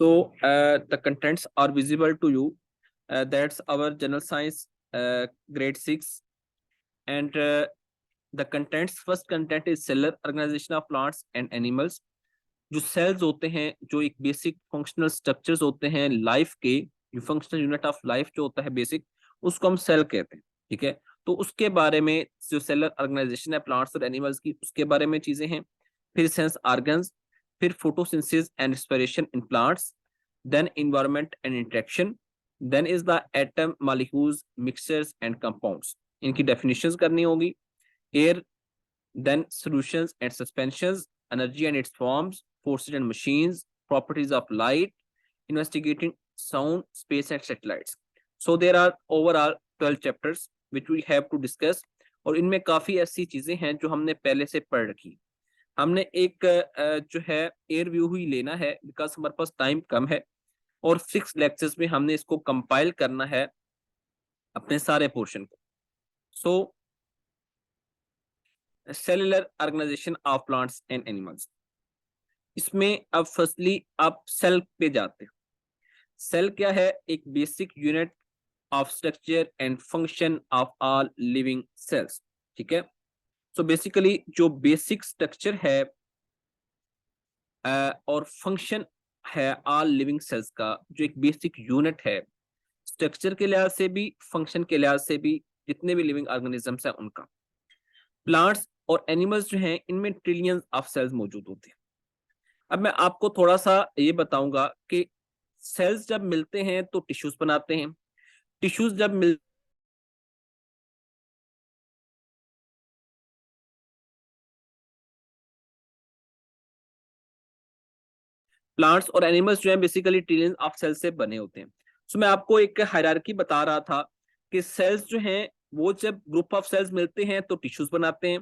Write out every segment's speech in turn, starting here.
So the contents are visible to you. That's our general science grade 6. And the contents, first content is cellular organization of plants and animals. जो sales होते हैं, जो एक basic functional structures होते हैं life के, जो functional unit of life जो होता है बेसिक, उसको हम सेल कहते हैं। ठीक है, तो उसके बारे में जो सेलर ऑर्गेनाइजेशन है प्लांट्स और एनिमल्स की, उसके बारे में चीजें हैं। फिर सेंस ऑर्गन्स, फिर photosynthesis and respiration in plants, then environment and interaction, then is the atom molecules mixtures and compounds. इनकी डेफिनेशंस करनी होगी। Air, then solutions and suspensions, energy and its forms, forces and machines, properties of light, investigating sound, space and satellites. So there are overall 12 chapters which we have to discuss. और इनमें काफी ऐसी चीजें हैं जो हमने पहले से पढ़ रखी। हमने एक जो है एयर व्यू ही लेना है, बिकॉज हमारे पास टाइम कम है, और 6 लेक्चर्स में हमने इसको कंपाइल करना है अपने सारे पोर्शन को। So cellular organisation of plants and animals, इसमें अब फर्स्टली आप सेल पे जाते हैं। सेल क्या है? एक basic unit of structure and function of all living cells. ठीक है, सो बेसिकली जो बेसिक स्ट्रक्चर है और फंक्शन है ऑल लिविंग सेल्स का, जो एक बेसिक यूनिट है स्ट्रक्चर के लिहाज से भी, फंक्शन के लिहाज से भी, जितने भी लिविंग ऑर्गेनिजम्स हैं उनका। प्लांट्स और एनिमल्स जो हैं इनमें ट्रिलियंस ऑफ सेल्स मौजूद होते हैं। अब मैं आपको थोड़ा सा ये बताऊंगा कि सेल्स जब मिलते हैं तो टिश्यूज बनाते हैं, टिश्यूज जब मिल प्लांट्स और एनिमल्स जो है बेसिकली ट्रिलियंस ऑफ सेल्स से बने होते हैं। सो मैं आपको एक हायरार्की बता रहा था कि सेल्स जो हैं वो जब ग्रुप ऑफ सेल्स मिलते हैं तो टिश्यूज बनाते हैं,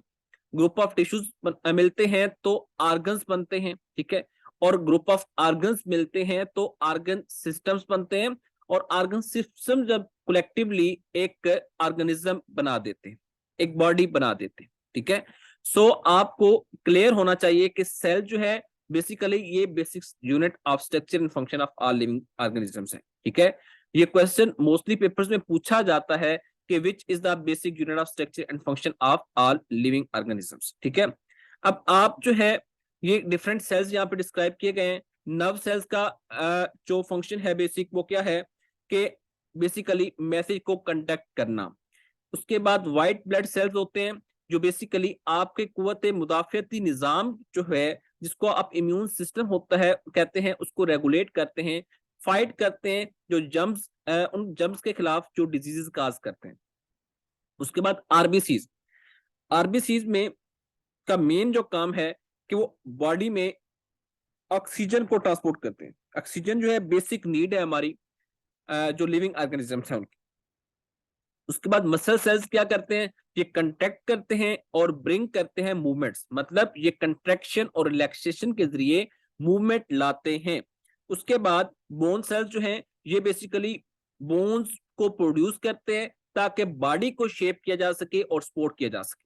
ग्रुप ऑफ टिश्यूज मिलते हैं तो ऑर्गन्स बनते हैं। ठीक है, और ग्रुप ऑफ ऑर्गन्स मिलते हैं तो ऑर्गन सिस्टम्स बनते हैं, और ऑर्गन सिस्टम जब कलेक्टिवली एक ऑर्गेनिज्म बना देते हैं, एक बॉडी बना देते हैं। ठीक है, सो आपको क्लियर होना चाहिए कि सेल जो है बेसिकली ये basic unit of structure and function of all living organisms है। ठीक है, ये क्वेश्चन मोस्टली पेपर्स में पूछा जाता है कि which is the basic unit of structure and function of all living organisms. ठीक है, अब आप जो है ये डिफरेंट सेल्स यहाँ पे डिस्क्राइब किए गए हैं। नर्व सेल्स का जो फंक्शन है बेसिक, वो क्या है कि बेसिकली मैसेज को कंडक्ट करना। उसके बाद व्हाइट ब्लड सेल्स होते हैं जो बेसिकली आपके कुव्वत मुदाफियती निजाम जो है, जिसको आप इम्यून सिस्टम होता है कहते हैं, उसको रेगुलेट करते हैं, फाइट करते हैं जो जम्स, उन जम्स के खिलाफ जो डिजीजेस काज करते हैं। उसके बाद आरबीसीज, आरबीसीज में का मेन जो काम है कि वो बॉडी में ऑक्सीजन को ट्रांसपोर्ट करते हैं। ऑक्सीजन जो है बेसिक नीड है हमारी जो लिविंग ऑर्गेनिजम्स है उनकी। उसके बाद मसल सेल्स क्या करते हैं? ये कंट्रैक्ट करते हैं और ब्रिंग करते हैं मूवमेंट्स, मतलब ये कंट्रैक्शन और रिलैक्सेशन के जरिए मूवमेंट लाते हैं। उसके बाद बोन सेल्स जो हैं ये बेसिकली बोन्स को प्रोड्यूस करते हैं ताकि बॉडी को शेप किया जा सके और सपोर्ट किया जा सके।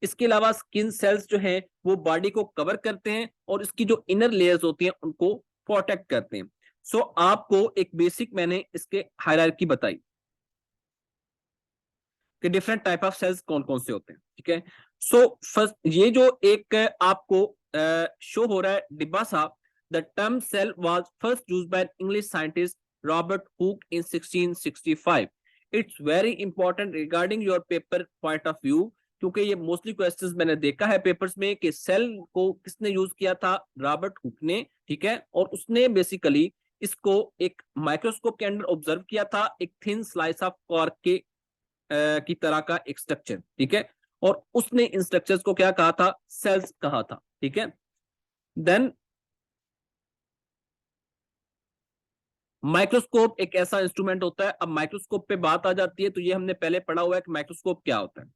इसके अलावा स्किन सेल्स जो हैं वो बॉडी को कवर करते हैं और इसकी जो इनर लेयर्स होती हैं उनको प्रोटेक्ट करते हैं। सो आपको एक बेसिक मैंने इसके हायरार्की बताई कि डिफरेंट टाइप ऑफ सेल्स कौन कौन से होते हैं। ठीक है, सो फर्स्ट ये जो एक आपको शो हो रहा है डिब्बा साहब, the term cell was first used by English scientist Robert Hooke in 1665। It's very important regarding your paper point of view, क्योंकि ये मोस्टली क्वेश्चंस मैंने देखा है पेपर्स में कि सेल को किसने यूज किया था? रॉबर्ट हुक ने। ठीक है, और उसने बेसिकली इसको एक माइक्रोस्कोप के अंदर ऑब्जर्व किया था, एक थिन स्लाइस ऑफ कॉर्क के की तरह का एक स्ट्रक्चर। ठीक है, और उसने इन स्ट्रक्चर्स को क्या कहा था? सेल्स कहा था। ठीक है, देन माइक्रोस्कोप एक ऐसा इंस्ट्रूमेंट होता है। अब माइक्रोस्कोप पे बात आ जाती है तो ये हमने पहले पढ़ा हुआ है कि माइक्रोस्कोप क्या होता है।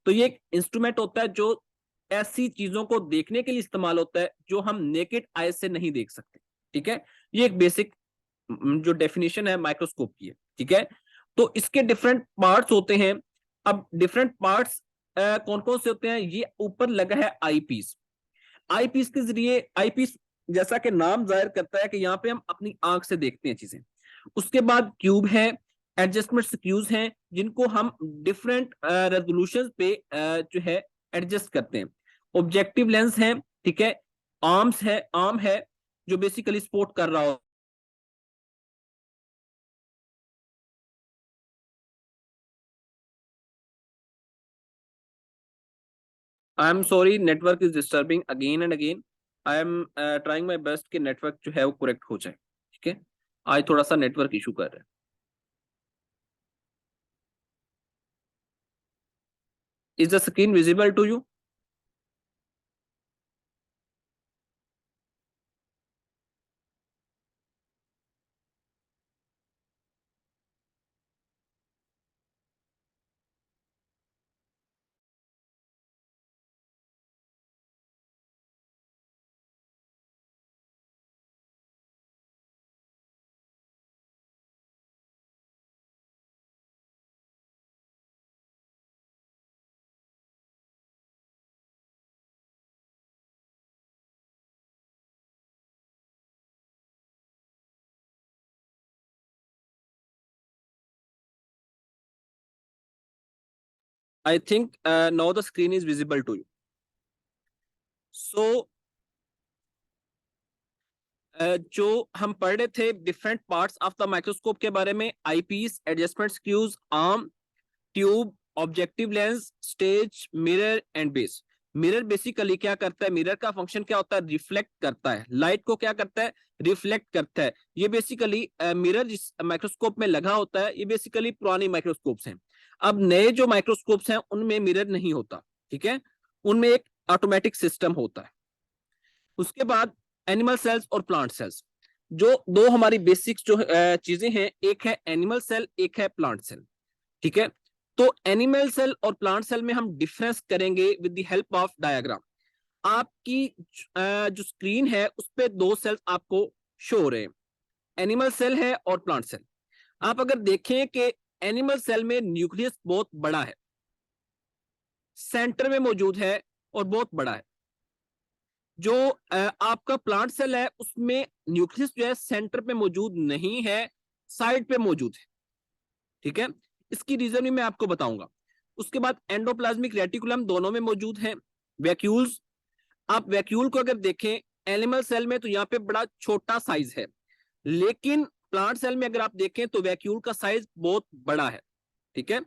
तो ये एक इंस्ट्रूमेंट होता है जो ऐसी चीजों को देखने के लिए इस्तेमाल होता है जो हम नेकेड आई से नहीं देख सकते। ठीक है, ये एक बेसिक जो डेफिनेशन है माइक्रोस्कोप की है। ठीक है, तो इसके डिफरेंट पार्ट्स होते हैं। अब डिफरेंट पार्ट्स कौन कौन से होते हैं? ये ऊपर लगा है आई पीस। आई पीस के जरिए, आई पीस जैसा कि नाम जाहिर करता है कि यहाँ पे हम अपनी आंख से देखते हैं चीजें। उसके बाद क्यूब है, एडजस्टमेंट स्क्यूज हैं जिनको हम डिफरेंट रेजोल्यूशन पे जो है एडजस्ट करते हैं। ऑब्जेक्टिव लेंस है, ठीक है। आर्म है जो बेसिकली सपोर्ट कर रहा हो। I am sorry, network is disturbing again and again. I am trying my best कि नेटवर्क जो है वो करेक्ट हो जाए, ठीक है। आज थोड़ा सा नेटवर्क इशू कर रहा है। Is the screen visible to you? I think now the screen is visible to you. So जो हम पढ़ रहे थे different parts of the microscope के बारे में, eyepiece, adjustment screws, arm, tube, objective lens, stage, mirror and base. Mirror basically क्या करता है? मिरर का फंक्शन क्या होता है? रिफ्लेक्ट करता है लाइट को। क्या करता है? रिफ्लेक्ट करता है। ये बेसिकली मिरर जिस माइक्रोस्कोप में लगा होता है, ये बेसिकली पुरानी माइक्रोस्कोप्स हैं। अब नए जो माइक्रोस्कोप्स हैं उनमें मिरर नहीं होता, ठीक है। उनमें एक ऑटोमेटिक सिस्टम होता है। उसके बाद एनिमल सेल्स और प्लांट सेल्स, जो दो हमारी बेसिक्स जो चीजें हैं, एक है एनिमल सेल, एक है प्लांट सेल, ठीक है। तो एनिमल सेल और प्लांट सेल में हम डिफरेंस करेंगे with the help of diagram. आपकी जो स्क्रीन है उस पे दो सेल्स आपको शो हो रहे हैं, एनिमल सेल है और प्लांट सेल। आप अगर देखें कि एनिमल सेल में न्यूक्लियस बहुत बड़ा है, सेंटर में मौजूद है और बहुत बड़ा है। जो आपका प्लांट सेल है उसमें न्यूक्लियस जो है सेंटर पे मौजूद नहीं है, साइड पे मौजूद है, ठीक है। इसकी रीजन भी मैं आपको बताऊंगा। उसके बाद एंडोप्लाज्मिक रेटिकुलम दोनों में मौजूद है। वैक्यूल्स, आप वैक्यूल को अगर देखें एनिमल सेल में तो यहाँ पे बड़ा छोटा साइज है, लेकिन प्लांट सेल में अगर आप देखें तो वैक्यूल का साइज बहुत बड़ा है, ठीक है।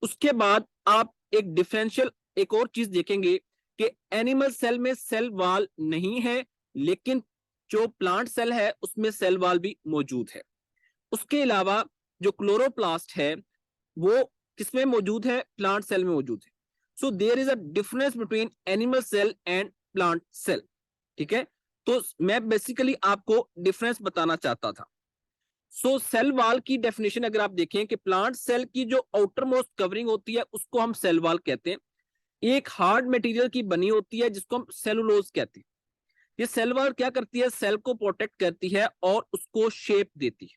उसके बाद आप एक डिफरेंशियल एक और चीज देखेंगे कि एनिमल सेल में सेल वॉल नहीं है, लेकिन जो प्लांट सेल है उसमें सेल वॉल भी मौजूद है। उसके अलावा जो क्लोरोप्लास्ट है वो किसमें मौजूद है? प्लांट सेल में मौजूद है। So there is a difference between animal cell and plant cell, ठीक है। तो मैं बेसिकली आपको डिफरेंस बताना चाहता था। सो सेल वॉल की डेफिनेशन अगर आप देखें कि प्लांट सेल की जो आउटर मोस्ट कवरिंग होती है उसको हम सेल वॉल कहते हैं। एक हार्ड मटेरियल की बनी होती है जिसको हम सेलुलोज कहते हैं। ये सेल वॉल क्या करती है? सेल को प्रोटेक्ट करती है और उसको शेप देती है।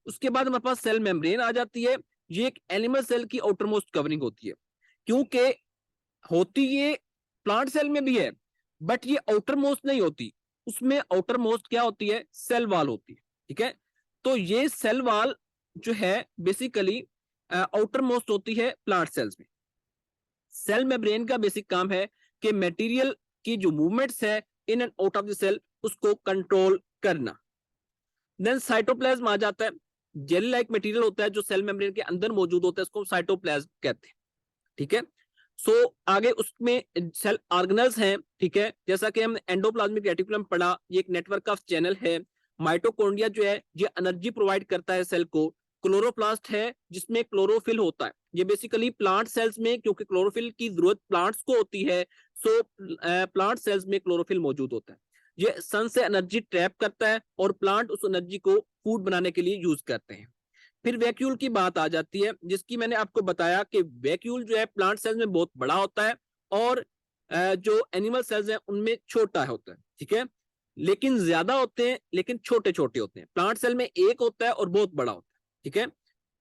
उसके बाद हमारे पास सेल मेम्ब्रेन आ जाती है। ये एक एनिमल सेल की आउटर मोस्ट कवरिंग होती है, क्योंकि होती ये प्लांट सेल में भी है, बट ये आउटर मोस्ट नहीं होती। उसमें आउटर मोस्ट क्या होती है? सेल वॉल होती है, ठीक है। तो ये सेल वॉल जो है बेसिकली आउटर मोस्ट होती है प्लांट सेल्स में। सेल मेम्ब्रेन का बेसिक काम है कि मटेरियल की जो मूवमेंट्स है in and out of the cell उसको कंट्रोल करना। देन साइटोप्लाज्म आ जाता है। जेल लाइक मटेरियल होता है जो सेल मेम्ब्रेन के अंदर मौजूद होता है, उसको साइटोप्लाज्म कहते हैं, ठीक है। सो आगे उसमें सेल ऑर्गेनल्स हैं, ठीक है। जैसा कि हमने एंडोप्लाज्मिक रेटिकुलम पढ़ा, ये एक नेटवर्क ऑफ चैनल है। माइटोकॉन्ड्रिया जो है ये एनर्जी प्रोवाइड करता है सेल को। क्लोरोप्लास्ट है जिसमें क्लोरोफिल होता है। ये बेसिकली प्लांट सेल्स में, क्योंकि क्लोरोफिल की जरूरत प्लांट्स को होती है, सो प्लांट सेल्स में क्लोरोफिल मौजूद होता है। ये सन से एनर्जी ट्रैप करता है और प्लांट उस एनर्जी को फूड बनाने के लिए यूज करते हैं। फिर वैक्यूल की बात आ जाती है, जिसकी मैंने आपको बताया कि वैक्यूल जो है प्लांट सेल्स में बहुत बड़ा होता है और जो एनिमल सेल्स हैं उनमें छोटा होता है, ठीक है। लेकिन ज्यादा होते हैं, लेकिन छोटे छोटे होते हैं। प्लांट सेल में एक होता है और बहुत बड़ा होता है, ठीक है।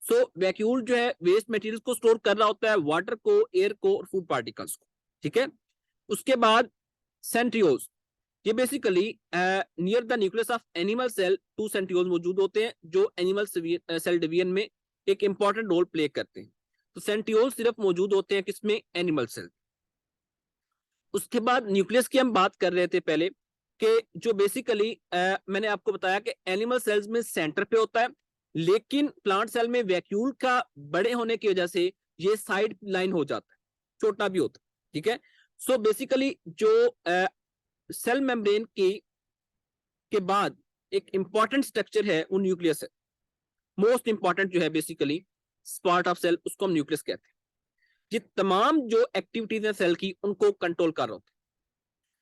सो वैक्यूल जो है वेस्ट मटेरियल को स्टोर कर रहा होता है, वाटर को, एयर को और फूड पार्टिकल्स को, ठीक है। उसके बाद सेंट्रियोल्स, ये basically near the nucleus of animal cell 2 centrioles मौजूद होते हैं जो एनिमल सेल डिवीजन में एक इंपॉर्टेंट रोल प्ले करते हैं। तो सेंट्रियोल सिर्फ मौजूद होते हैं किसमें, एनिमल सेल। उसके बाद न्यूक्लियस की हम बात कर रहे थे पहले कि जो बेसिकली मैंने आपको बताया कि एनिमल सेल्स में सेंटर पे होता है, लेकिन प्लांट सेल में वैक्यूल का बड़े होने की वजह से ये साइड लाइन हो जाता है, छोटा भी होता है, ठीक है। सो बेसिकली जो सेल मेम्ब्रेन की के बाद एक इंपॉर्टेंट स्ट्रक्चर है वो न्यूक्लियस है। मोस्ट इंपॉर्टेंट जो है बेसिकली पार्ट ऑफ सेल, उसको हम न्यूक्लियस कहते हैं। ये तमाम जो एक्टिविटीज है सेल की उनको कंट्रोल कर रहा होता है,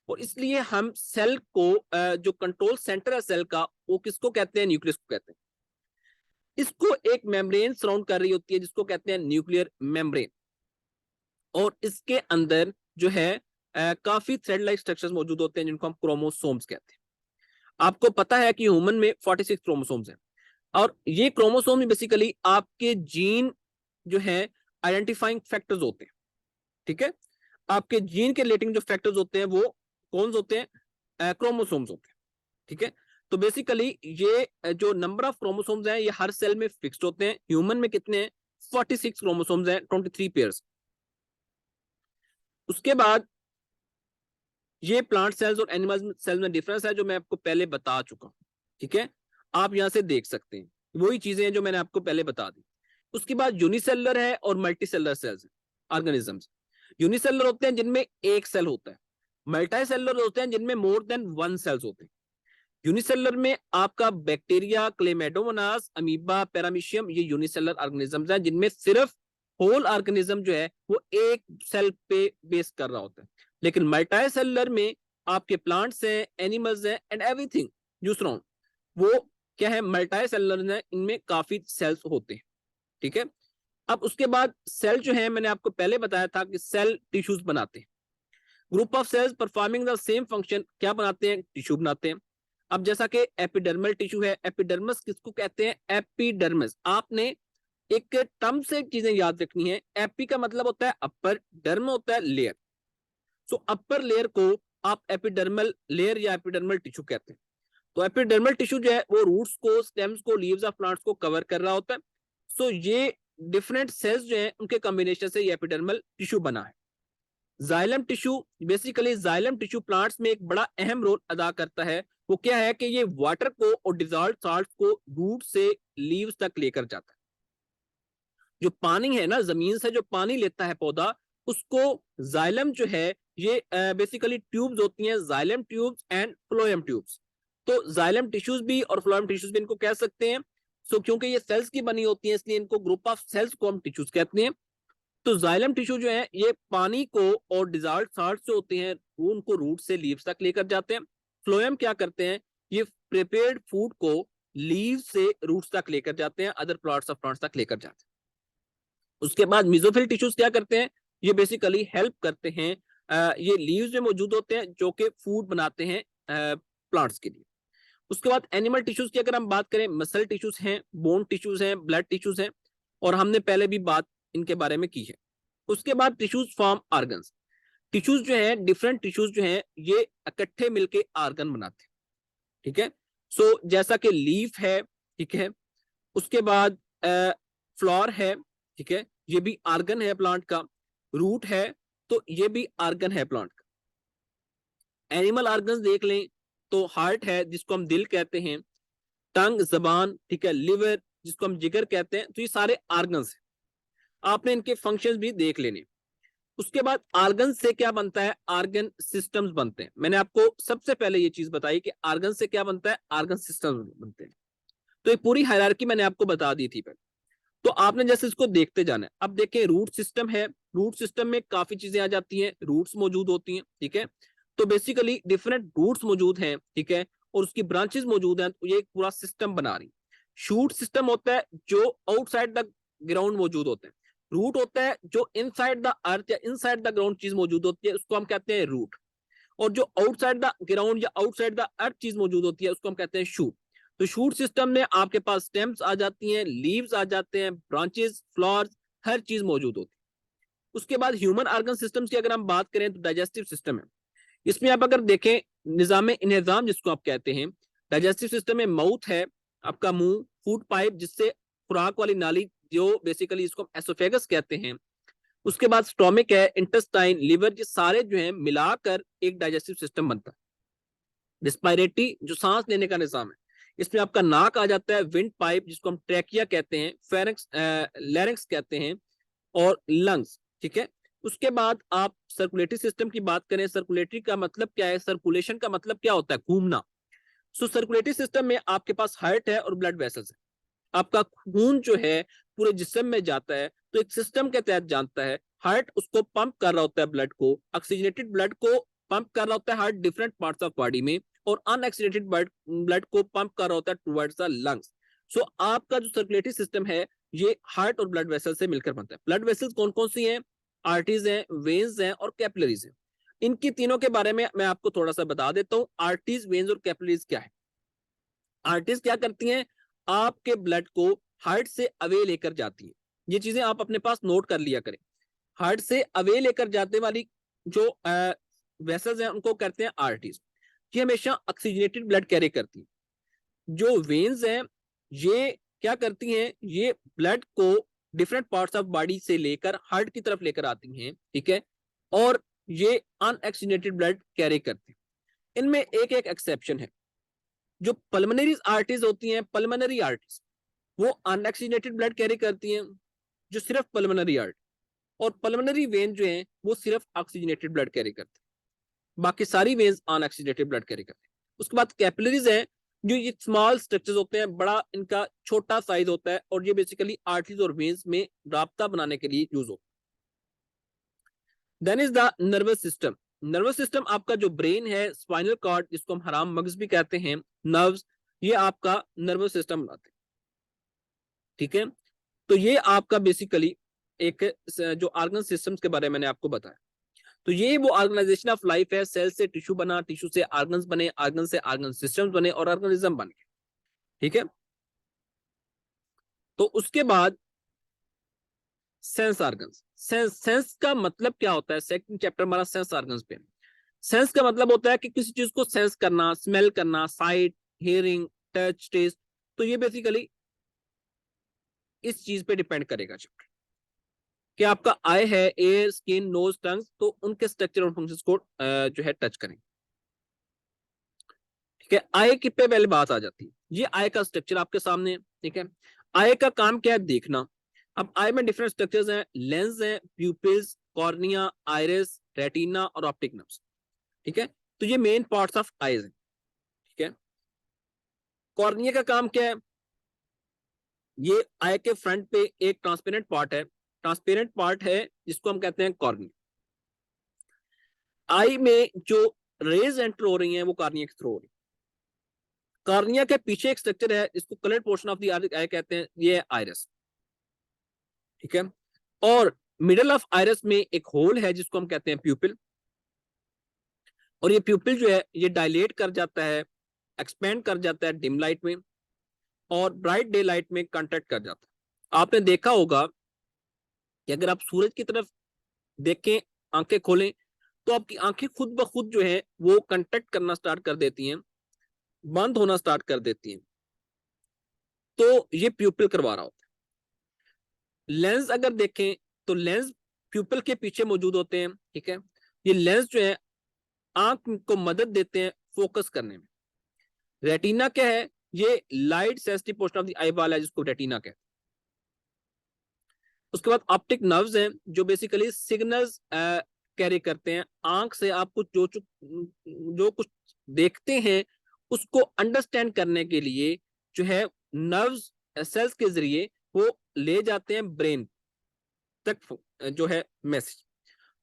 और इसलिए हम सेल को जो कंट्रोल सेंटर है सेल का, वो किसको कहते हैं, न्यूक्लियस को कहते हैं। इसको एक मेम्ब्रेन सराउंड कर रही होती है जिसको कहते हैं न्यूक्लियर मेम्ब्रेन, और इसके अंदर जो है काफी थ्रेड लाइक स्ट्रक्चर्स मौजूद होते हैं जिनको हम क्रोमोसोम्स कहते हैं। आपको पता है कि ह्यूमन में 46 क्रोमोसोम्स हैं, और ये क्रोमोसोम बेसिकली आपके जीन जो है आइडेंटिफाइंग फैक्टर्स होते हैं, ठीक है। आपके जीन के रिलेटिंग जो फैक्टर्स होते हैं वो कौन होते हैं, क्रोमोसोम्स होते हैं, ठीक है। तो बेसिकली ये जो नंबर ऑफ क्रोमोसोम्स हैं ये हर सेल में फिक्स्ड होते हैं। ह्यूमन में कितने हैं, 46 क्रोमोसोम्स हैं, 23 पेयर्स। उसके बाद ये प्लांट सेल्स और एनिमल सेल्स में डिफरेंस है जो मैं आपको पहले बता चुका हूं, ठीक है। आप यहां से देख सकते हैं वही चीजें हैं जो मैंने आपको पहले बता दी। उसके बाद यूनिसेलुलर है और मल्टीसेलुलर सेल्स है, ऑर्गेनिजम्स। यूनिसेलुलर होते हैं जिनमें एक सेल होता है, मल्टीसेलुलर होते हैं जिनमें मोर देन 1 सेल्स होते हैं। यूनिसेलुलर में आपका बैक्टीरिया, क्लेमेडोमोनास, अमीबा, पैरामीशियम, ये यूनिसेलुलर ऑर्गेनिजम्स हैं जिनमें सिर्फ होल ऑर्गेनिज्म जो है वो एक सेल पे बेस कर रहा होता है। लेकिन मल्टीसेलुलर में आपके प्लांट्स हैं, एनिमल्स हैं एंड एवरीथिंग यू सराउंड, वो क्या है, मल्टीसेलुलर है, इनमें काफी सेल्स होते हैं, ठीक है। अब उसके बाद सेल जो है मैंने आपको पहले बताया था कि सेल टिश्यूज बनाते हैं। Group of cells performing the same function क्या बनाते हैं, टिश्यू बनाते हैं। अब जैसा कि एपिडर्मल टिश्यू है, एपिडर्मस किसको कहते हैं, एपिडर्मिस। आपने एक टर्म से चीजें याद रखनी है। एपी का मतलब होता है अपर, डर्म होता है लेयर। सो अपर लेयर को आप एपिडर्मल लेयर या एपिडर्मल टिश्यू कहते हैं। तो एपिडर्मल टिश्यू जो है वो रूट्स को, स्टेम्स को, लीव्स ऑफ प्लांट्स को कवर कर रहा होता है। सो ये डिफरेंट सेल्स जो है उनके कॉम्बिनेशन से ये एपिडर्मल टिश्यू बना है। Xylem tissue, basically xylem tissue plants में एक बड़ा अहम रोल अदा करता है। वो क्या है कि ये वाटर को और डिजॉल्व साल्ट को रूट से लीव्स तक लेकर जाता है। जो पानी है ना, जमीन से जो पानी लेता है पौधा, उसको जाइलम जो है ये बेसिकली ट्यूब्स होती हैं, xylem tubes and phloem tubes. तो जाइलम टिश्यूज भी और फ्लोएम टिश्यूज भी इनको कह सकते हैं। सो क्योंकि ये सेल्स की बनी होती है इसलिए इनको ग्रुप ऑफ सेल्स को हम टिश्यूज कहते हैं। तो जाइलम टिश्यू जो है ये पानी को और डिजॉल्व साल्ट जो होते हैं वो उनको रूट से लीव्स तक लेकर जाते हैं। फ्लोएम क्या करते हैं, ये प्रिपेयर्ड फूड को लीव से रूट्स तक लेकर जाते हैं, अदर प्लॉट्स ऑफ प्लांट्स तक लेकर जाते हैं। उसके बाद मिजोफिल टिश्यूज क्या करते हैं, ये बेसिकली हेल्प करते हैं, ये लीव्स में मौजूद होते हैं जो कि फूड बनाते हैं प्लांट्स के लिए। उसके बाद एनिमल टिश्यूज की अगर हम बात करें, मसल टिश्यूज हैं, बोन टिश्यूज हैं, ब्लड टिश्यूज हैं, और हमने पहले भी बात इनके बारे में की है। उसके बाद टिश्यूज फॉर्म ऑर्गन्स। टिश्यूज जो है, डिफरेंट टिश्यूज जो है ये इकट्ठे मिलके ऑर्गन बनाते हैं, ठीक है। सो जैसा कि लीफ है, ठीक है। उसके बाद फ्लावर है, ठीक है, ये भी ऑर्गन है प्लांट का। रूट है तो ये भी ऑर्गन है प्लांट का। एनिमल ऑर्गन्स देख लें तो हार्ट है जिसको हम दिल कहते हैं, टंग जबान, ठीक है, लिवर जिसको हम जिगर कहते हैं। तो ये सारे ऑर्गन्स हैं, आपने इनके फंक्शंस भी देख लेने। उसके बाद ऑर्गन से क्या बनता है, ऑर्गन सिस्टम्स बनते हैं। मैंने आपको सबसे पहले ये चीज बताई कि ऑर्गन से क्या बनता है, ऑर्गन सिस्टम्स बनते हैं। तो ये पूरी हायरार्की मैंने आपको बता दी थी पहले, तो आपने जैसे इसको देखते जाना है। अब देखें रूट सिस्टम है, रूट सिस्टम में काफी चीजें आ जाती हैं, रूट्स मौजूद होती हैं, ठीक है। तो बेसिकली डिफरेंट रूट्स मौजूद हैं, ठीक है, और उसकी ब्रांचेस मौजूद हैं, तो ये एक पूरा सिस्टम बना रही। शूट सिस्टम होता है जो आउटसाइड द ग्राउंड मौजूद होते हैं। रूट होता है जो इनसाइड द अर्थ या इनसाइड द ग्राउंड चीज मौजूद होती है, उसको हम कहते हैं रूट। और जो आउटसाइड द ग्राउंड या आउटसाइड द अर्थ चीज मौजूद होती है उसको हम कहते हैं शूट। तो शूट सिस्टम में आपके पास स्टेम्स आ जाती हैं, लीव्स आ जाते हैं, ब्रांचेस, फ्लावर्स, हर चीज मौजूद होती है। उसके बाद ह्यूमन ऑर्गन सिस्टम्स की अगर हम बात करें तो डाइजेस्टिव सिस्टम है। इसमें आप अगर देखें निजाम इंतजाम जिसको आप कहते हैं, डाइजेस्टिव सिस्टम में माउथ है, आपका मुंह, फूड पाइप जिससे खुराक वाली नाली जो बेसिकली इसको एसोफेगस कहते हैं, उसके बाद स्टोमिक है, इंटेस्टाइन, लिवर, ये सारे जो है मिलाकर एक डाइजेस्टिव सिस्टम बनता है। रिस्पायरेटरी जो सांस लेने का निजाम है, इसमें आपका नाक आ जाता है, विंड पाइप जिसको हम ट्रैकिया कहते हैं, फेरिंक्स, लैरिंक्स कहते हैं, और लंग्स। ठीक है, उसके बाद आप सर्कुलेटरी सिस्टम की बात करें, सर्कुलेटरी का मतलब क्या है, सर्कुलेशन का मतलब क्या होता है, घूमना। सो सर्कुलेटरी सिस्टम में आपके पास हार्ट है और ब्लड वेसल्स है। आपका खून जो है पूरे जिस्म में जाता है, तो एक सिस्टम के तहत जानता है। हार्ट उसको पंप कर रहा होता है, ब्लड को, ऑक्सीजनेटेड ब्लड को पंप कर रहा होता है heart different parts of body में, और अनऑक्सीजनेटेड ब्लड को पंप कर रहा होता है टुवर्ड्स द लंग्स। सो आपका जो सर्कुलेटरी सिस्टम है ये हार्ट और ब्लड वेसल से मिलकर बनता है। ब्लड वेसल्स कौन कौन सी हैं, आर्टरीज हैं, वेन्स हैं और कैपिलरीज हैं। इनकी तीनों के बारे में मैं आपको थोड़ा सा बता देता हूं। आर्टरीज, वेन्स और कैपिलरीज क्या है। आर्टरीज क्या करती हैं, आपके ब्लड को हार्ट से अवे लेकर जाती है। ये चीजें आप अपने पास नोट कर लिया करें। हार्ट से अवे लेकर जाने वाली जो वेसल्स हैं उनको कहते हैं आर्टरीज। ये हमेशा ऑक्सीजनेटेड ब्लड कैरी करती है। जो वेन्स हैं ये क्या करती हैं, ये ब्लड को डिफरेंट पार्ट्स ऑफ बॉडी से लेकर हार्ट की तरफ लेकर आती हैं। ठीक है, और ये अनऑक्सीजनेटेड ब्लड कैरी करती हैं। इनमें एक एक एक्सेप्शन है। जो पल्मोनरी आर्टरीज होती हैं, पल्मोनरी आर्टरीज, वो अनऑक्सीजनेटेड ब्लड कैरी करती हैं, जो सिर्फ पल्मोनरी आर्टरी। और पल्मोनरी वेन जो है वो सिर्फ ऑक्सीजनेटेड ब्लड कैरी करते हैं, बाकी सारी वेन्स अनऑक्सीजनेटेड ब्लड कैरी करते हैं। उसके बाद कैपिलरीज हैं, जो ये स्मॉल स्ट्रक्चर्स होते हैं, बड़ा इनका छोटा साइज होता है, और ये बेसिकली आर्टरीज और वेन्स में राब्ता बनाने के लिए यूज होता है। Then is the nervous system. Nervous system आपका जो ब्रेन है, स्पाइनल कॉर्ड जिसको हम हराम मगज भी कहते हैं, नर्व्स, ये आपका नर्वस सिस्टम बनाते हैं। ठीक है, तो ये आपका बेसिकली एक जो ऑर्गन सिस्टम्स के बारे में मैंने आपको बताया। तो ये वो ऑर्गेनाइजेशन ऑफ लाइफ है। सेल से टिश्यू बना, टिश्यू से ऑर्गन्स बने, ऑर्गन से ऑर्गन सिस्टम्स बने और ऑर्गेनिज्म बन गए। ठीक है, तो उसके बाद सेंस ऑर्गन्स। सेंस का मतलब क्या होता है, सेकंड चैप्टर हमारा सेंस ऑर्गन्स पे। सेंस का मतलब होता है कि किसी चीज को सेंस करना, स्मेल करना, साइट, हियरिंग, टच, टेस्ट। तो ये बेसिकली इस चीज पे डिपेंड करेगा चैप्टर, कि आपका आई है, एयर, स्किन, नोज, टंग, तो उनके स्ट्रक्चर और फंक्शंस को जो है टच करेंगे। ठीक है, आई की पे पहले बात आ जाती है। ये आई का स्ट्रक्चर आपके सामने है। ठीक है, आई का काम क्या है, देखना। अब आई में डिफरेंट स्ट्रक्चर्स हैं, लेंस है, प्यूपिल्स, कॉर्निया, आइरिस, रेटिना और ऑप्टिक नर्व्स। ठीक है, तो ये मेन पार्ट्स ऑफ आईज हैं। ठीक है, कॉर्निया का काम क्या है, ये आई के फ्रंट पे एक ट्रांसपेरेंट पार्ट है, ट्रांसपेरेंट पार्ट है जिसको हम कहते हैं कॉर्निया। आई में जो रेज एंटर हो रही हैं वो कॉर्निया के थ्रू हो रही है। कॉर्निया के पीछे एक स्ट्रक्चर है जिसको कलर्ड पोर्शन ऑफ द आई कहते हैं, ये आइरिस। ठीक है, और मिडल ऑफ आइरिस में एक होल है जिसको हम कहते हैं प्यूपिल। और ये प्यूपिल जो है ये डायलेट कर जाता है, एक्सपेंड कर जाता है डिम लाइट में, और ब्राइट डे लाइट में कंट्रैक्ट कर जाता है। आपने देखा होगा कि अगर आप सूरज की तरफ देखें, आंखें खोलें, तो आपकी आंखें खुद ब खुद जो है वो कंट्रैक्ट करना स्टार्ट कर देती हैं, बंद होना स्टार्ट कर देती हैं। तो ये प्यूपिल करवा रहा होता है। लेंस अगर देखें तो लेंस प्यूपिल के पीछे मौजूद होते हैं। ठीक है, ये लेंस जो है आंख को मदद देते हैं फोकस करने में। रेटिना क्या है, ये light sensitive portion of the eye ball है जिसको रेटिना कहते हैं। उसके बाद ऑप्टिक नर्व्स हैं जो बेसिकली सिग्नल्स कैरी करते हैं। आंख से आप कुछ जो कुछ देखते हैं उसको अंडरस्टैंड करने के लिए जो है नर्व्स सेल्स के जरिए वो ले जाते हैं ब्रेन तक जो है मैसेज।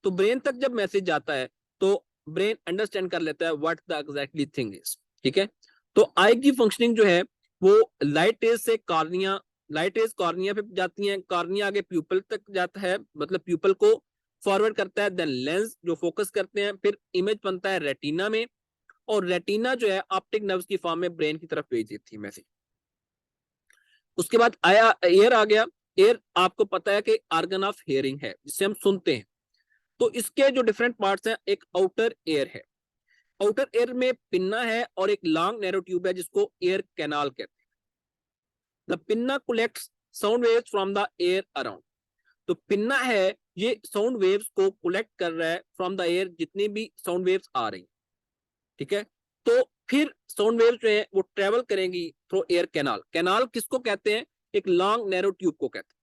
तो ब्रेन तक जब मैसेज जाता है तो ब्रेन अंडरस्टैंड कर लेता है what the exactly thing is. ठीक है, तो आई की फंक्शनिंग जो है वो लाइट रेज से कॉर्निया, लाइट रेज कॉर्निया पे जाती हैं, कॉर्निया आगे प्यूपल तक जाता है, मतलब प्यूपल को फॉरवर्ड करता है, देन लेंस जो फोकस करते हैं, फिर इमेज बनता है रेटिना में, और रेटिना जो है ऑप्टिक नर्व्स की फॉर्म में ब्रेन की तरफ भेज देती है मैसेज। उसके बाद आया एयर आ गया। एयर आपको पता है कि ऑर्गन ऑफ हियरिंग है जिससे हम सुनते हैं। तो इसके जो डिफरेंट पार्ट्स हैं, एक आउटर एयर है, आउटर एयर में पिन्ना है और एक लॉन्ग नैरो ट्यूब है जिसको एयर कैनाल कहते हैं। The pinna collects sound waves from the air around. तो पिन्ना है ये साउंड वेव्स को कलेक्ट कर रहा है फ्रॉम द एयर, जितनी भी साउंड वेव्स आ रही, ठीक है। तो फिर साउंड वेव्स जो है वो ट्रेवल करेंगी थ्रू एयर कैनाल। कैनाल किसको कहते हैं? एक लॉन्ग नैरो ट्यूब को कहते हैं।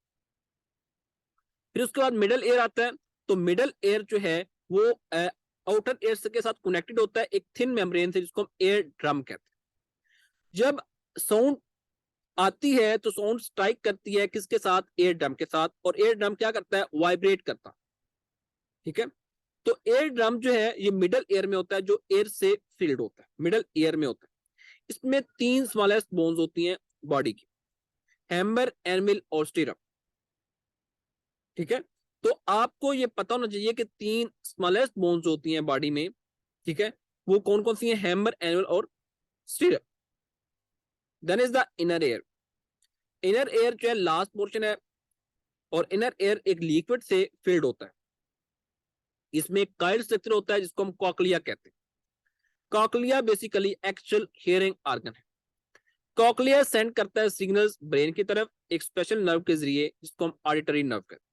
फिर उसके बाद मिडल एयर आता है। तो मिडल एयर जो है वो आउटर एयर के साथ कनेक्टेड होता है एक थिन मेम्ब्रेन से, जिसको हम एयर ड्रम कहते हैं। जब साउंड आती है तो साउंड स्ट्राइक करती है किसके साथ? एयर ड्रम के साथ। और एयर ड्रम क्या करता है? वाइब्रेट करता है, ठीक है। तो एयर ड्रम जो है ये मिडल एयर में होता है, जो एयर से फिल्ड होता है, मिडल एयर में होता है। इसमें 3 स्मॉलेस्ट बोन्स होती हैं बॉडी की, हैम्बर, एनविल और स्टीरम, ठीक है। तो आपको ये पता होना चाहिए कि 3 स्मॉलेस्ट बोन्स होती हैं बॉडी में, ठीक है। वो कौन कौन सी हैं? हैम्बर, एनविल और stirrup. Then is the inner ear. Inner ear जो है लास्ट पोर्शन है, और इनर एयर एक लिक्विड से फिल्ड होता है। इसमें एक काइल स्ट्रक्चर होता है जिसको हम कॉकलिया कहते हैं। Cochlea basically actual hearing organ है। कॉकलिया सेंड करता है सिग्नल्स ब्रेन की तरफ एक स्पेशल नर्व के जरिए, जिसको हम ऑडिटरी नर्व कहते हैं।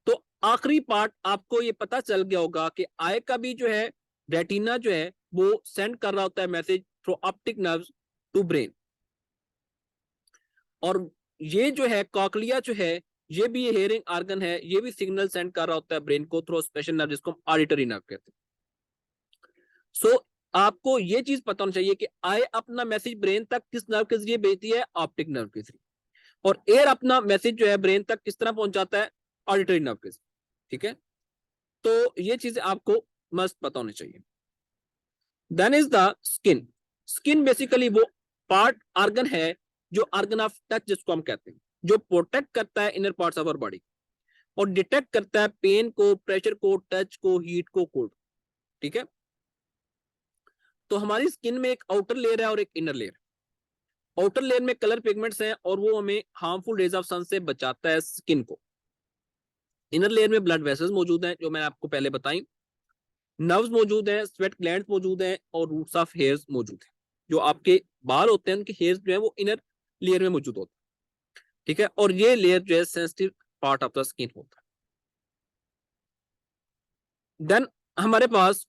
तो आखिरी पार्ट आपको ये पता चल गया होगा कि आई का भी जो है रेटिना जो है वो सेंड कर रहा होता है message through optic nerves to brain. और ये जो है कॉकलिया जो है ये भी हियरिंग ऑर्गन है, ये भी सिग्नल सेंड कर रहा होता है ब्रेन को थ्रू स्पेशल नर्व, जिसको हम ऑडिटरी नर्व कहते हैं। सो आपको ये चीज पता होना चाहिए कि आई अपना मैसेज ब्रेन तक किस नर्व के जरिए भेजती है? ऑप्टिक नर्व के जरिए। और एयर अपना मैसेज जो है ब्रेन तक किस तरह पहुंचाता है? ऑडिटरी नर्व के जरिए, ठीक है। तो ये चीजें आपको मस्त पता होनी चाहिए। Then is the skin. Skin basically वो पार्ट ऑर्गन है, जो ऑर्गन ऑफ टच जिसको हम कहते हैं, जो प्रोटेक्ट करता है inner parts of our body और डिटेक्ट करता है पेन को, प्रेशर को, टच को, हीट को, कोल्ड, ठीक है। तो हमारी स्किन में एक आउटर लेयर है और एक इनर लेयर। आउटर लेयर में कलर पिगमेंट्स हैं और वो हमें हार्मफुल रेज ऑफ सन से बचाता है स्किन को। इनर लेयर में ब्लड वेसल्स मौजूद हैं जो मैंने आपको पहले बताई, नर्व्स मौजूद हैं, स्वेट ग्लैंड्स मौजूद हैं और रूट्स ऑफ हेयर्स मौजूद हैं। जो आपके बाल होते हैं उनके हेयर्स जो है वो इनर लेयर में मौजूद होते हैं, ठीक है। और ये लेयर जो है sensitive part of the skin होता है। देन हमारे पास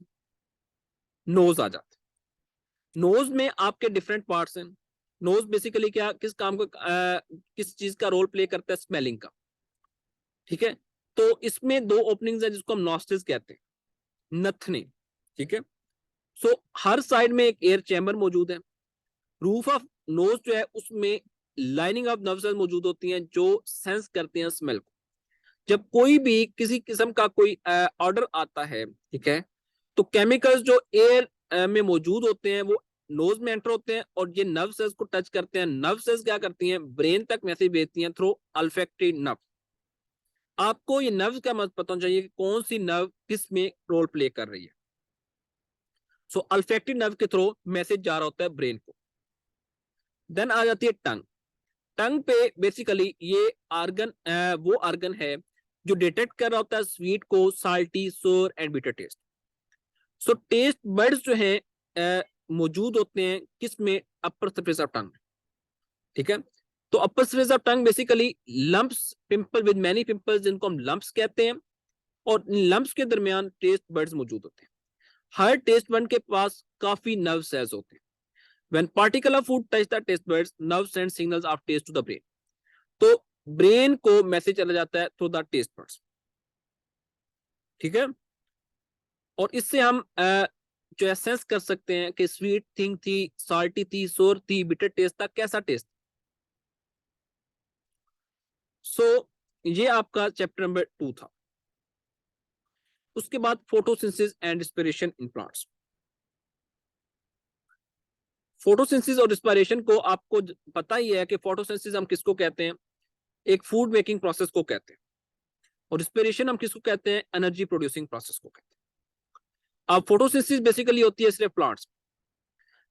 नोज आ जाता है। नोज में आपके डिफरेंट पार्ट्स हैं। नोज बेसिकली क्या किस काम को किस चीज का रोल प्ले करता है? स्मेलिंग का, ठीक है। तो इसमें 2 ओपनिंग्स है जिसको हम नॉस्ट्रिल्स कहते हैं, नथने, ठीक है। सो हर साइड में एक एयर चैम्बर मौजूद है। रूफ ऑफ नोज जो है उसमें लाइनिंग ऑफ नर्व सेल्स मौजूद होती हैं जो सेंस करते हैं स्मेल को। जब कोई भी किसी किस्म का कोई ऑर्डर आता है, ठीक है, तो केमिकल्स जो एयर में मौजूद होते हैं वो नोज में एंटर होते हैं और ये नर्व सेल्स को टच करते हैं। नर्व सेल्स क्या करती हैं? ब्रेन तक मैसेज भेजती हैं थ्रू अल्फैक्टरी नर्व। आपको ये नर्व का मत पता होना चाहिए कि कौन सी नर्व किस में रोल प्ले कर रही है। सो अल्फैक्टरी नर्व के थ्रू मैसेज जा रहा होता है ब्रेन को। देन आ जाती है टंग। टंग पे बेसिकली ये आर्गन वो आर्गन है जो डिटेक्ट कर रहा होता है स्वीट को, साल्टी, सोर and bitter taste. So taste buds जो है मौजूद होते हैं किस में? अपर सरफेस ऑफ टंग, ठीक है। तो upper surface of tongue basically lumps, pimple with many pimples, जिनको हम लंप्स कहते हैं, और इन लंप्स के दरमियान टेस्ट बर्ड्स मौजूद होते हैं। हर टेस्ट बर्ड के पास काफी नर्व सेल्स होते हैं। When particle of food touch the taste buds, nerve sends signals of taste to the brain. तो ब्रेन को मैसेज चला जाता है थ्रू द टेस्ट बड्स, ठीक है। और इससे हम जो है सेंस कर सकते हैं कि स्वीट थिंग थी, साल्टी थी, सोर थी, बिटर टेस्ट था, कैसा टेस्ट। सो ये आपका चैप्टर नंबर 2 था। उसके बाद photosynthesis and respiration in plants. Photosynthesis और रिस्पिरेशन को आपको पता ही है कि फोटोसिंथेसिस हम किसको कहते हैं? एक फूड मेकिंग प्रोसेस को कहते हैं। और रिस्पिरेशन हम किसको कहते हैं? एनर्जी प्रोड्यूसिंग प्रोसेस को कहते हैं। अब फोटोसिंथेसिस बेसिकली होती है सिर्फ प्लांट्स,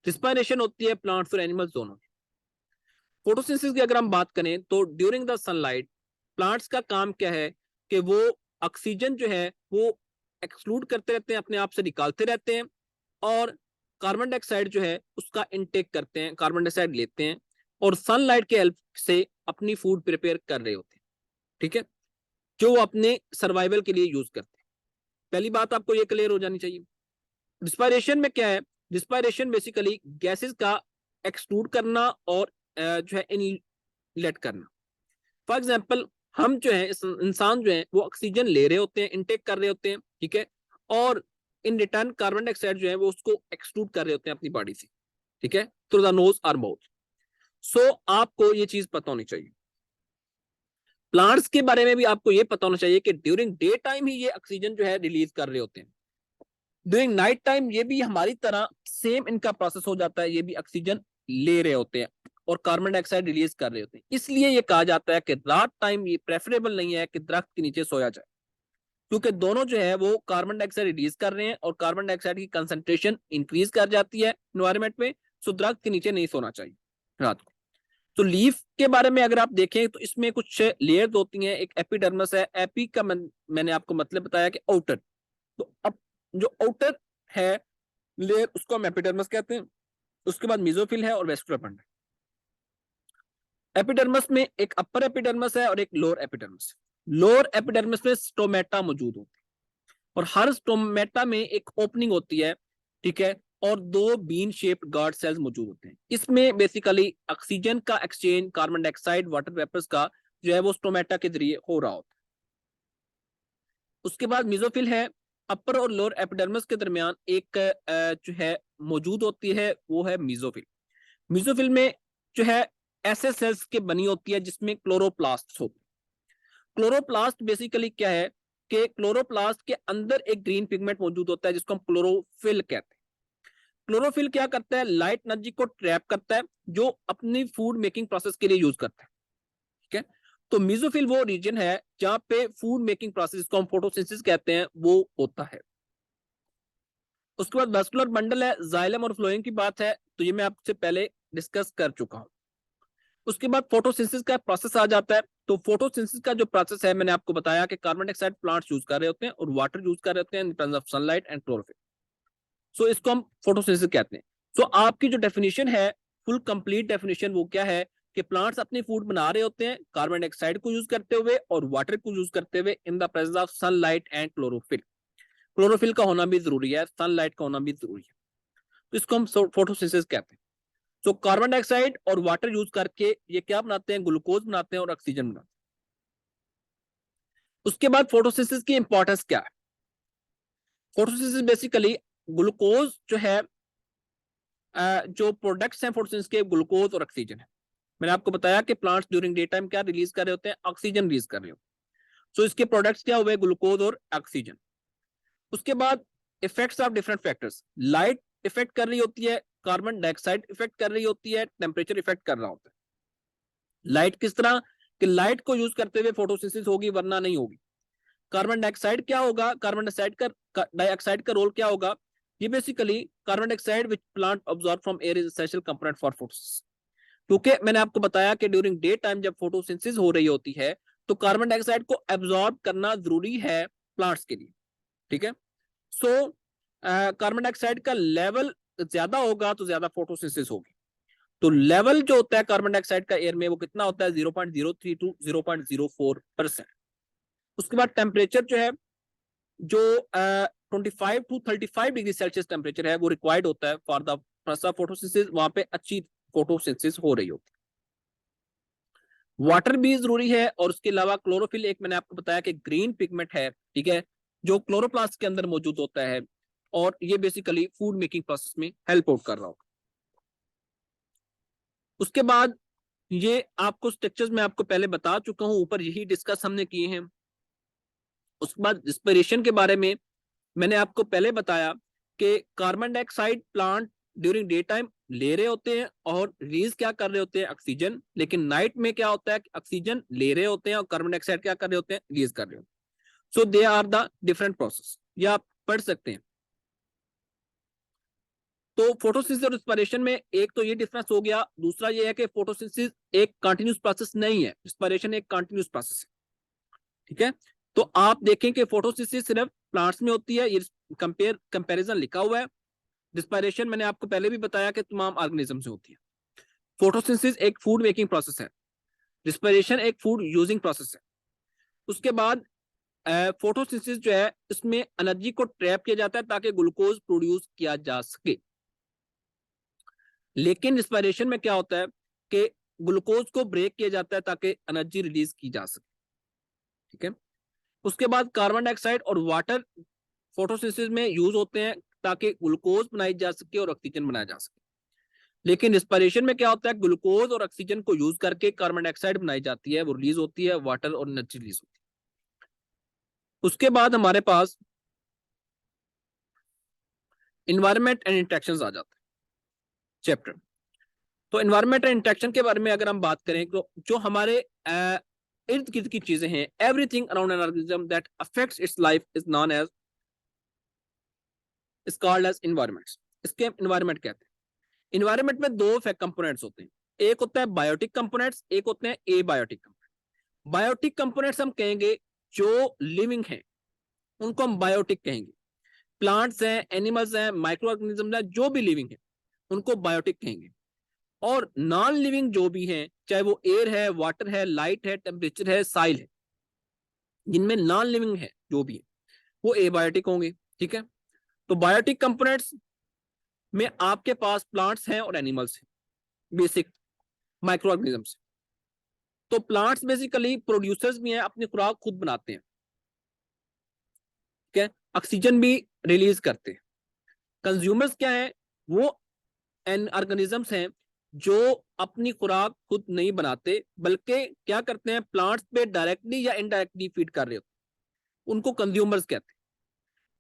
रिस्पिरेशन होती है प्लांट्स और एनिमल्स दोनों। फोटोसिंथेसिस की अगर हम बात करें तो ड्यूरिंग द सनलाइट प्लांट्स का काम क्या है कि वो ऑक्सीजन जो है वो एक्सक्लूड करते रहते हैं, अपने आप से निकालते रहते हैं, और कार्बन डाइऑक्साइड जो है उसका इनटेक करते हैं, कार्बन डाइऑक्साइड लेते हैं और सनलाइट के हेल्प से अपनी फूड प्रिपेयर कर रहे होते हैं, ठीक है, जो वो अपने सर्वाइवल के लिए यूज करते हैं। पहली बात आपको ये क्लियर हो जानी चाहिए। रिस्पायरेशन में क्या है, रिस्पायरेशन बेसिकली गैसेस का एक्सट्रूड करना और जो है इनलेट करना। फॉर एग्जाम्पल हम जो है इंसान जो है वो ऑक्सीजन ले रहे होते हैं, इनटेक कर रहे होते हैं, ठीक है, और इन रिटर्न कार्बन डाइऑक्साइड जो है वो उसको एक्सट्रूड कर रहे होते हैं अपनी बॉडी से, ठीक है, थ्रू द नोज और माउथ। सो आपको ये चीज पता होनी चाहिए। प्लांट्स के बारे में भी आपको ये पता होना चाहिए कि ड्यूरिंग डे टाइम ही ये ऑक्सीजन जो है रिलीज कर रहे होते हैं, ड्यूरिंग नाइट टाइम ये भी हमारी तरह सेम इनका प्रोसेस हो जाता है, ये भी ऑक्सीजन ले रहे होते हैं और कार्बन डाइऑक्साइड रिलीज कर रहे होते हैं। इसलिए ये कहा जाता है कि रात टाइम ये प्रेफरेबल नहीं है कि दरख्त के नीचे सोया जाए, क्योंकि दोनों जो है वो कार्बन डाइऑक्साइड रिलीज कर रहे हैं और कार्बन डाइऑक्साइड की कंसंट्रेशन इंक्रीज कर जाती है एनवायरमेंट में। सो दरख्त के नीचे नहीं सोना चाहिए रात को। तो लीफ के बारे में अगर आप देखें तो इसमें कुछ लेयर्स होती हैं, एक एपिडर्मिस है, एपी का मैंने आपको मतलब बताया कि आउटर। तो अब जो आउटर है लेयर उसको हम एपिडर्मिस कहते हैं। उसके बाद मेसोफिल है और वेस्कुलर बंडल। एपिडर्मिस में एक अपर एपिडर्मिस है और एक लोअर एपिडर्मिस। लोअर एपिडर्मिस में स्टोमेटा मौजूद होती है और हर स्टोमेटा में एक ओपनिंग होती है, ठीक है, और दो बीन शेप्ड गार्ड सेल्स मौजूद होते हैं। इसमें बेसिकली ऑक्सीजन का exchange carbon dioxide water vapours का जो है वो स्टोमेटा के जरिए हो रहा होता है। उसके बाद मेसोफिल है, अपर और लोअर एपिडर्मिस के दरमियान एक जो है मौजूद होती है, वो है मेसोफिल। मेसोफिल में जो है ऐसे सेल्स के बनी होती है जिसमें क्लोरोप्लास्ट होते हैं। क्लोरोप्लास्ट बेसिकली क्या है कि क्लोरोप्लास्ट के अंदर एक ग्रीन पिगमेंट मौजूद होता है जिसको हम क्लोरोफिल कहते हैं। क्लोरोफिल क्या करता है, लाइट एनर्जी को ट्रैप करता है जो अपनी फूड मेकिंग प्रोसेस के लिए यूज करता है, ठीक है। तो मेसोफिल वो रीजन है जहां पे फूड मेकिंग प्रोसेस को हम फोटोसिंथेसिस कहते हैं वो होता है। उसके बाद वेस्कुलर बंडल है, जाइलम और फ्लोएम की बात है तो ये मैं आपसे पहले डिस्कस कर चुका हूं। उसके बाद फोटोसिंथेसिस का प्रोसेस आ जाता है। तो फोटोसिंथेसिस का जो प्रोसेस है मैंने आपको बताया कि कार्बन डाइऑक्साइड प्लांट्स यूज कर रहे होते हैं और वाटर यूज कर रहे होते हैं in terms of sunlight and chlorophyll. So इसको हम फोटोसिंथेसिस कहते हैं। सो आपकी जो डेफिनेशन है, फुल कंप्लीट डेफिनेशन वो क्या है कि प्लांट्स अपनी फूड बना रहे होते हैं कार्बन डाइऑक्साइड को यूज करते हुए और वाटर को यूज करते हुए in the presence of sunlight and chlorophyll. Chlorophyll का होना भी जरूरी है, सनलाइट का होना भी जरूरी है, तो इसको हम फोटोसिंथेसिस कहते हैं। तो कार्बन डाइऑक्साइड और वाटर यूज करके ये क्या बनाते हैं, ग्लूकोज बनाते हैं और ऑक्सीजन बनाते हैं। उसके बाद फोटोसिंथेसिस की इंपॉर्टेंस क्या है। फोटोसिंथेसिस बेसिकली ग्लूकोज जो है जो प्रोडक्ट्स हैं फोटोसिंथेसिस के, ग्लूकोज और ऑक्सीजन है। मैंने आपको बताया कि प्लांट्स ड्यूरिंग डे टाइम क्या रिलीज कर रहे होते हैं, ऑक्सीजन रिलीज कर रहे होते हैं। सो इसके प्रोडक्ट्स क्या हुए, ग्लूकोज और ऑक्सीजन। उसके बाद effects of different factors, light effect कर रही होती है, कार्बन डाइऑक्साइड इफेक्ट कर रही होती है, टेम्परेचर इफेक्ट कर रहा होता है। लाइट किस तरह कि लाइट को यूज करते हुए फोटोसिंथेसिस होगी वरना नहीं होगी। कार्बन डाइऑक्साइड क्या होगा, कार्बन डाइऑक्साइड का रोल क्या होगा, ये basically carbon dioxide which plant absorb from air is essential component for photosynthesis. क्योंकि मैंने आपको बताया कि ड्यूरिंग डे टाइम जब फोटोसिंथेसिस हो रही होती है तो कार्बन डाइऑक्साइड को एब्जॉर्ब करना जरूरी है प्लांट्स के लिए, ठीक है। सो कार्बन डाइऑक्साइड का लेवल ज्यादा होगा तो ज्यादा फोटोसिंथेसिस होगी। तो लेवल जो होता है कार्बन डाइऑक्साइड का एयर में वो कितना होता है, 0.03 टू 0.04%। उसके बाद टेम्परेचर जो है जो 25 टू 35 डिग्री सेल्सियस टेम्परेचर है वो रिक्वायर्ड होता है for the process of photosynthesis. वहां पे अच्छी फोटोसिंथेसिस हो रही होती है। वाटर भी जरूरी है और उसके अलावा क्लोरोफिल एक मैंने आपको बताया कि ग्रीन पिगमेंट है, ठीक है, जो क्लोरोप्लास्ट के अंदर मौजूद होता है और ये बेसिकली फूड मेकिंग प्रोसेस में हेल्प आउट कर रहा होगा। उसके बाद ये आपको स्ट्रक्चर्स में आपको पहले बता चुका हूं, ऊपर यही डिस्कस हमने किए हैं। उसके बाद रिस्पिरेशन के बारे में मैंने आपको पहले बताया कि carbon dioxide plant during day time ले रहे होते हैं और रिलीज क्या कर रहे होते हैं, ऑक्सीजन। लेकिन नाइट में क्या होता है, ऑक्सीजन ले रहे होते हैं और कार्बन डाइऑक्साइड क्या कर रहे होते हैं, रिलीज कर रहे होते हैं। So they are the different process, ये आप पढ़ सकते हैं। तो फोटोसिंथेसिस और रिस्पिरेशन में एक तो ये डिफरेंस हो गया। दूसरा ये है कि फोटोसिंथेसिस एक कंटिन्यूस प्रोसेस नहीं है, रिस्पिरेशन एक कंटिन्यूस प्रोसेस है, ठीक है। तो आप देखें कि फोटोसिंथेसिस सिर्फ प्लांट्स में होती है, ये कंपेरिजन लिखा हुआ है। रिस्पायरेशन मैंने आपको पहले भी बताया कि तमाम ऑर्गेनिज्म से होती है। फोटोसिंथेसिस एक फूड मेकिंग प्रोसेस है, रिस्पायरेशन एक फूड यूजिंग प्रोसेस है। उसके बाद फोटोसिंथेसिस जो है इसमें एनर्जी को ट्रैप किया जाता है ताकि ग्लूकोज प्रोड्यूस किया जा सके। लेकिन रिस्पायरेशन में क्या होता है कि ग्लूकोज को ब्रेक किया जाता है ताकि एनर्जी रिलीज की जा सके। ठीक है। उसके बाद कार्बन डाइऑक्साइड और वाटर फोटोसिंथेसिस में यूज होते हैं ताकि ग्लूकोज बनाई जा सके और ऑक्सीजन बनाया जा सके। लेकिन रिस्पायरेशन में क्या होता है, ग्लूकोज और ऑक्सीजन को यूज करके कार्बन डाइऑक्साइड बनाई जाती है, वो रिलीज होती है, वाटर और एनर्जी रिलीज होती है। उसके बाद हमारे पास इन्वायरमेंट एंड इंटरेक्शंस आ जाते हैं चैप्टर। तो इन्वायरमेंट एंड इंटरेक्शन के बारे में अगर हम बात करें तो जो हमारे इर्द गिर्द की चीजें हैं, everything around an organism that affects its life is known as is called as environments. इसके इन्वायरमेंट कहते हैं। इन्वायरमेंट में दो कंपोनेंट्स होते हैं, एक होता है बायोटिक कंपोनेंट्स, एक होते हैं एबायोटिक कंपोनेंट्स। बायोटिक कंपोनेंट्स हम कहेंगे जो लिविंग हैं उनको हम बायोटिक कहेंगे। प्लांट्स हैं, एनिमल्स हैं, माइक्रो ऑर्गेनिज्म हैं, जो भी लिविंग है उनको बायोटिक कहेंगे। और नॉन लिविंग जो भी हैं, चाहे वो एयर है, वाटर है, लाइट है, टेम्परेचर है, साइल है, जिनमें नॉन लिविंग है जो भी है वो एबायोटिक होंगे। ठीक है। तो बायोटिक कंपोनेंट्स में आपके पास प्लांट्स हैं और एनिमल्स हैं, बेसिक माइक्रो ऑर्गेनिजम्स। तो प्लांट्स बेसिकली प्रोड्यूसर्स भी हैं, अपनी खुराक खुद बनाते हैं। ठीक है। ऑक्सीजन भी रिलीज करते हैं। कंज्यूमर्स क्या है, वो एन ऑर्गेनिजम्स हैं जो अपनी खुराक खुद नहीं बनाते, बल्कि क्या करते हैं, प्लांट्स पे डायरेक्टली या इनडायरेक्टली फीड कर रहे होते हैं, उनको कंज्यूमर्स कहते हैं।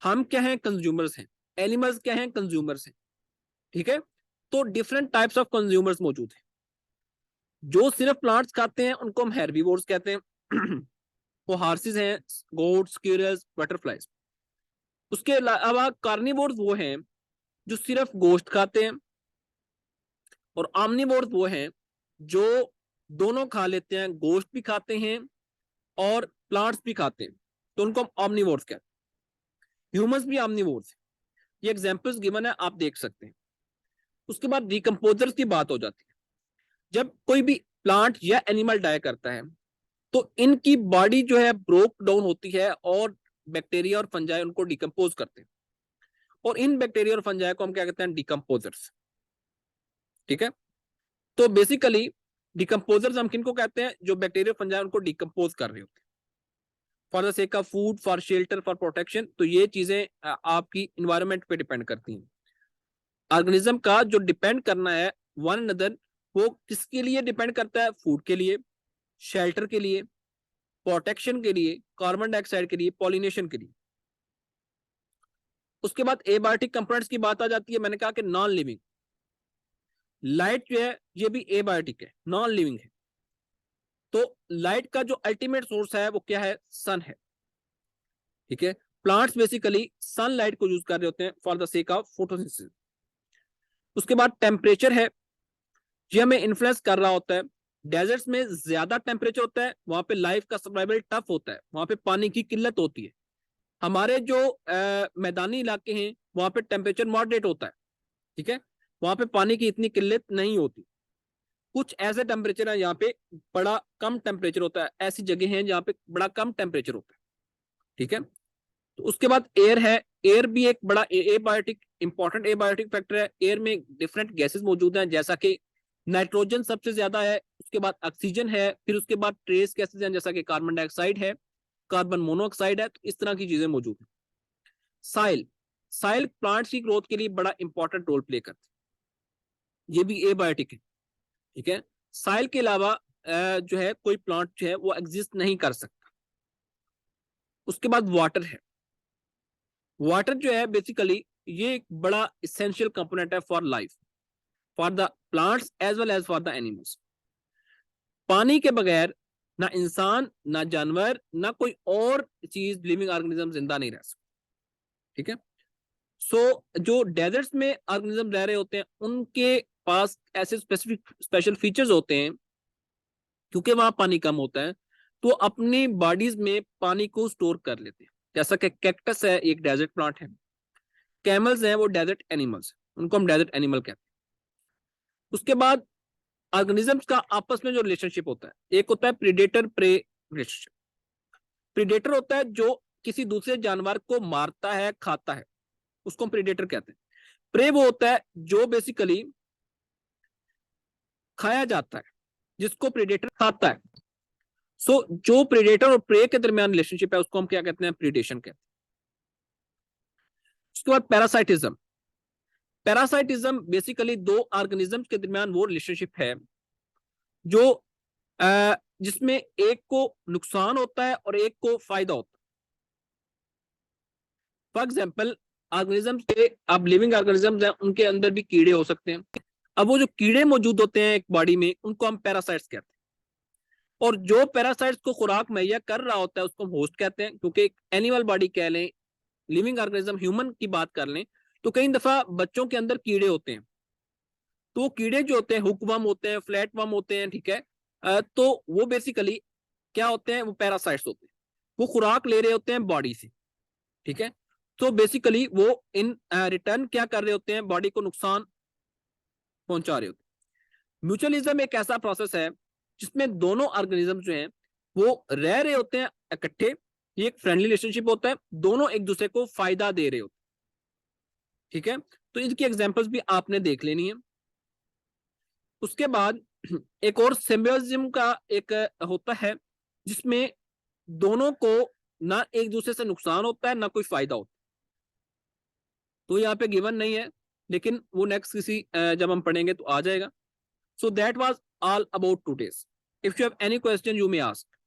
हम क्या हैं, कंज्यूमर्स हैं। एनिमल्स क्या हैं, कंज्यूमर्स हैं। ठीक है। तो डिफरेंट टाइप्स ऑफ कंज्यूमर्स मौजूद हैं। जो सिर्फ प्लांट्स खाते हैं उनको हम हेर्बीवोर्स कहते हैं वो हॉर्सेस हैं, गोट्स, स्क्विरल्स, बटरफ्लाइज। उसके अलावा कार्निवोर्स वो हैं जो सिर्फ गोश्त खाते हैं, और ऑमनिवोर्स वो हैं जो दोनों खा लेते हैं, गोश्त भी खाते हैं और प्लांट्स भी खाते हैं, तो उनको हम ऑमनिवोर्स कहते हैं। ह्यूमंस भी ऑमनिवोर्स हैं। ये एग्जांपल्स गिवन है, आप देख सकते हैं। उसके बाद डिकम्पोजर्स की बात हो जाती है। जब कोई भी प्लांट या एनिमल डाई करता है तो इनकी बॉडी जो है ब्रोक डाउन होती है और बैक्टीरिया और फंजाई उनको डिकम्पोज करते हैं, और इन बैक्टीरिया और फंजाई को हम क्या कहते हैं, डिकम्पोजर्स। ठीक है। तो बेसिकली डिकम्पोजर्स हम किनको कहते हैं, जो बैक्टीरिया फंजाई उनको डिकम्पोज कर रहे होते हैं for the sake of food, for shelter, for protection. तो ये चीजें आपकी इन्वायरमेंट पे डिपेंड करती हैं। ऑर्गेनिज्म का जो डिपेंड करना है वन अनदर, वो किसके लिए डिपेंड करता है, फूड के लिए, शेल्टर के लिए, प्रोटेक्शन के लिए, कार्बन डाइऑक्साइड के लिए, पॉलिनेशन के लिए। उसके बाद एबायोटिक कंपोनेंट्स की बात आ जाती है। मैंने कहा कि नॉन लिविंग, लाइट जो है ये भी एबायोटिक है, नॉन लिविंग है। तो लाइट का जो अल्टीमेट सोर्स है वो क्या है, सन है। ठीक है। प्लांट्स बेसिकली सनलाइट को यूज कर रहे होते हैं for the sake of photosynthesis. उसके बाद टेम्परेचर है, ये हमें इन्फ्लुएंस कर रहा होता है। डेजर्ट्स में ज्यादा टेम्परेचर होता है, वहां पे लाइफ का सर्वाइवल टफ होता है, वहां पे पानी की किल्लत होती है। हमारे जो मैदानी इलाके हैं वहां पे टेम्परेचर मॉडरेट होता है। ठीक है। वहां पे पानी की इतनी किल्लत नहीं होती। कुछ ऐसे टेम्परेचर है यहाँ पे बड़ा कम टेम्परेचर होता है, ऐसी जगह हैं जहाँ पे बड़ा कम टेम्परेचर होता है। ठीक है। तो उसके बाद एयर है। एयर भी एक बड़ा एबायोटिक इंपॉर्टेंट एबायोटिक फैक्टर है। एयर में डिफरेंट गैसेस मौजूद हैं, जैसा कि नाइट्रोजन सबसे ज्यादा है, उसके बाद ऑक्सीजन है, फिर उसके बाद ट्रेस गैसेस हैं जैसा कि कार्बन डाइऑक्साइड है, कार्बन मोनोऑक्साइड है। तो इस तरह की चीजें मौजूद हैं। साइल, साइल प्लांट्स की ग्रोथ के लिए बड़ा इंपॉर्टेंट रोल प्ले करती है, ये भी एबायोटिक है। ठीक है। साइल के अलावा जो है कोई प्लांट जो है वो एग्जिस्ट नहीं कर सकता। उसके बाद वाटर है। वाटर जो है बेसिकली ये एक बड़ा इसेंशियल कंपोनेंट है for life, for the plants as well as for the animals. पानी के बगैर ना इंसान, ना जानवर, ना कोई और चीज लिविंग ऑर्गेनिज्म जिंदा नहीं रह सकता। ठीक है। सो जो डेजर्ट्स में ऑर्गेनिज्म रह रहे होते हैं उनके पास ऐसे स्पेसिफिक स्पेशल फीचर्स होते हैं, क्योंकि वहां पानी कम होता है तो अपनी बॉडीज में पानी को स्टोर कर लेते हैं। जैसा कि कैक्टस है, एक डेजर्ट प्लांट है। कैमल्स हैं, वो डेजर्ट एनिमल्स। उनको हम डेजर्ट एनिमल कहते हैं। उसके बाद ऑर्गेनिजम्स का आपस में जो रिलेशनशिप होता है, एक होता है प्रीडेटर प्रे रिलेशनशिप। प्रीडेटर होता है जो किसी दूसरे जानवर को मारता है, खाता है, उसको हम प्रीडेटर कहते हैं। प्रे वो होता है जो बेसिकली खाया जाता है, जिसको प्रीडेटर खाता है। सो जो प्रीडेटर और प्रे के दरमियान रिलेशनशिप है उसको हम क्या कहते हैं, प्रीडेशन कहते हैं। उसके बाद पैरासाइटिज्म। पैरासाइटिज्म बेसिकली दो ऑर्गेनिजम्स के दरमियान वो रिलेशनशिप है जो जिसमें एक को नुकसान होता है और एक को फायदा होता है। फॉर एग्जाम्पल ऑर्गेनिजम्स के, अब लिविंग ऑर्गेनिजम्स हैं, उनके अंदर भी कीड़े हो सकते हैं। अब वो जो कीड़े मौजूद होते हैं एक बॉडी में, उनको हम पैरासाइट्स कहते हैं। और जो पैरासाइट्स को खुराक मुहैया कर रहा होता है उसको हम होस्ट कहते हैं। क्योंकि एक एनिमल बॉडी कह लें, लिविंग ऑर्गेनिज्म ह्यूमन की बात कर लें, तो कई दफा बच्चों के अंदर कीड़े होते हैं। तो वो कीड़े जो होते हैं, हुकवर्म होते हैं, फ्लैट वर्म होते हैं, ठीक है। तो वो बेसिकली क्या होते हैं, वो पैरासाइट्स होते हैं। वो खुराक ले रहे होते हैं बॉडी से, ठीक है। तो बेसिकली वो इन रिटर्न क्या कर रहे होते हैं, बॉडी को नुकसान पहुंचा रहे होते हैं। म्यूचुअलिज्म एक ऐसा प्रोसेस है जिसमें दोनों ऑर्गेनिज्म जो हैं वो रह रहे होते हैं इकट्ठे। ये एक फ्रेंडली रिलेशनशिप होता है, दोनों एक दूसरे को फायदा दे रहे होते हैं, ठीक है। तो इनकी एग्जांपल्स भी आपने देख लेनी है। उसके बाद एक और सिम्बियोसिज्म का एक होता है जिसमें दोनों को ना एक दूसरे से नुकसान होता है ना कोई फायदा होता है। तो यहाँ पे गिवन नहीं है, लेकिन वो नेक्स्ट किसी जब हम पढ़ेंगे तो आ जाएगा। So that was all about today's. If you have any question you may ask.